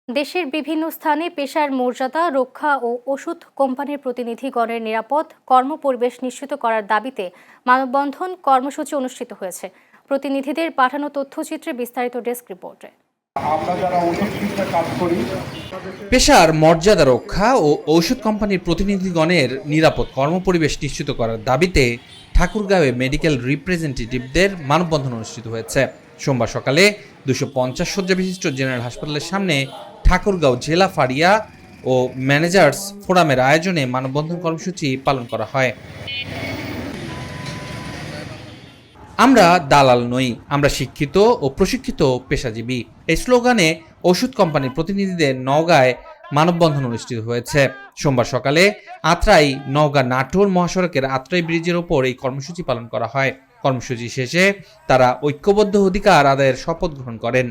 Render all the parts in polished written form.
দেশের বিভিন্ন স্থানে পেশার মর্যাদা রক্ষা ও ওষুধ কোম্পানির প্রতিনিধিগণের নিরাপদ কর্মপরিবেশ নিশ্চিত করার দাবিতে মানববন্ধন কর্মসূচি অনুষ্ঠিত হয়েছে। প্রতিনিধিদের পাঠানো তথ্যচিত্রে বিস্তারিত ডেস্ক রিপোর্টে। পেশার মর্যাদা রক্ষা ও ঔষধ কোম্পানির প্রতিনিধিগণের নিরাপদ কর্মপরিবেশ নিশ্চিত করার দাবিতে ঠাকুরগাঁওয়ে মেডিকেল রিপ্রেজেন্টেটিভদের মানববন্ধন অনুষ্ঠিত হয়েছে। সোমবার সকালে 250 শয্যা বিশিষ্ট জেনারেল হাসপাতালের সামনে ঠাকুরগাঁও জেলা ফাড়িয়া ও ম্যানেজার্স ফোরামের আয়োজনে মানববন্ধন কর্মসূচি পালন করা হয়। আমরা দালাল নই, আমরা শিক্ষিত ও প্রশিক্ষিত পেশাজীবী, এই স্লোগানে ওষুধ কোম্পানির প্রতিনিধিদের নওগাঁয় মানববন্ধন অনুষ্ঠিত হয়েছে। সোমবার সকালে আত্রাই নওগাঁ নাটোর মহাসড়কের আত্রাই ব্রিজের ওপর এই কর্মসূচি পালন করা হয়। কর্মসূচি শেষে তারা ঐক্যবদ্ধ অধিকার আদায়ের শপথ গ্রহণ করেন।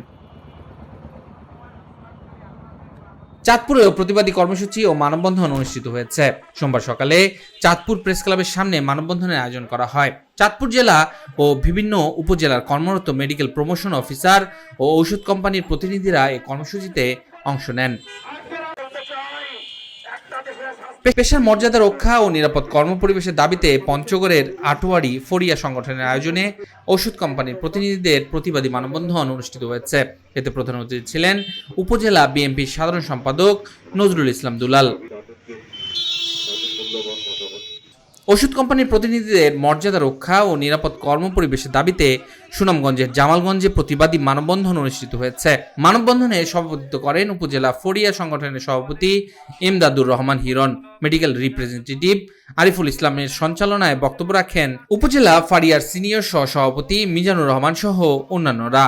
চাঁদপুরেও প্রতিবাদী কর্মসূচি ও মানববন্ধন অনুষ্ঠিত হয়েছে। সোমবার সকালে চাঁদপুর প্রেস ক্লাবের সামনে মানববন্ধনের আয়োজন করা হয়। চাঁদপুর জেলা ও বিভিন্ন উপজেলার কর্মরত মেডিকেল প্রমোশন অফিসার ও ঔষধ কোম্পানির প্রতিনিধিরা এই কর্মসূচিতে অংশ নেন। পেশার মর্যাদা রক্ষা ও নিরাপদ কর্মপরিবেশের দাবিতে পঞ্চগড়ের আটোয়ারি ফড়িয়া সংগঠনের আয়োজনে ওষুধ কোম্পানির প্রতিনিধিদের প্রতিবাদী মানববন্ধন অনুষ্ঠিত হয়েছে। এতে প্রধান অতিথি ছিলেন উপজেলা বিএনপির সাধারণ সম্পাদক নজরুল ইসলাম দুলাল। ওষুধ কোম্পানির প্রতিনিধিদের মর্যাদা রক্ষা ও নিরাপদ কর্মপরিবেশের দাবিতে সুনামগঞ্জের জামালগঞ্জে প্রতিবাদী মানববন্ধন অনুষ্ঠিত হয়েছে। মানববন্ধনে সভাপতিত্ব করেন উপজেলা ফড়িয়া সংগঠনের সভাপতি ইমদাদুর রহমান হিরণ। মেডিকেল রিপ্রেজেন্টেটিভ আরিফুল ইসলামের সঞ্চালনায় বক্তব্য রাখেন উপজেলা ফাড়িয়ার সিনিয়র সহ সভাপতি মিজানুর রহমান সহ অন্যান্যরা।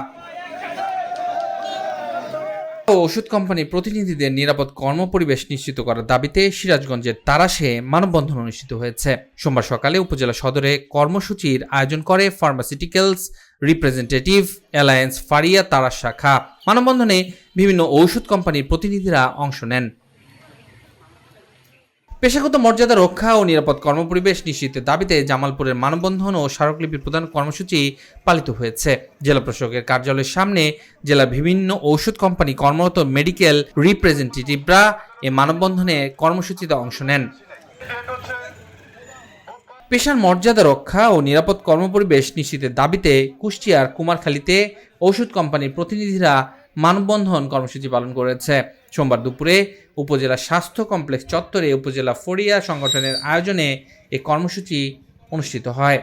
ওষুধ কোম্পানির প্রতিনিধিদের নিরাপদ কর্মপরিবেশ নিশ্চিত করার দাবিতে সিরাজগঞ্জের তারাশে মানববন্ধন অনুষ্ঠিত হয়েছে। সোমবার সকালে উপজেলা সদরে কর্মসূচির আয়োজন করে ফার্মাসিউটিক্যালস রিপ্রেজেন্টেটিভ অ্যালায়েন্স ফাড়িয়া তারাশ শাখা। মানববন্ধনে বিভিন্ন ঔষধ কোম্পানির প্রতিনিধিরা অংশ নেন। পেশাগত মর্যাদা রক্ষা ও নিরাপদ কর্মপরিবেশ নিশ্চিতের দাবিতে জামালপুরের মানববন্ধন ও স্মারকলিপি প্রদান কর্মসূচি পালিত হয়েছে। জেলা প্রশাসকের কার্যালয়ের সামনে জেলার বিভিন্ন ঔষধ কোম্পানি কর্মরত মেডিকেল রিপ্রেজেন্টেটিভরা এই মানববন্ধনে কর্মসূচিতে অংশ নেন। পেশার মর্যাদা রক্ষা ও নিরাপদ কর্মপরিবেশ নিশ্চিতের দাবিতে কুষ্টিয়ার কুমারখালীতে ঔষধ কোম্পানির প্রতিনিধিরা মানববন্ধন কর্মসূচি পালন করেছে। সোমবার দুপুরে উপজেলা স্বাস্থ্য কমপ্লেক্স চত্বরে উপজেলা ফড়িয়া সংগঠনের আয়োজনে এই কর্মসূচি অনুষ্ঠিত হয়।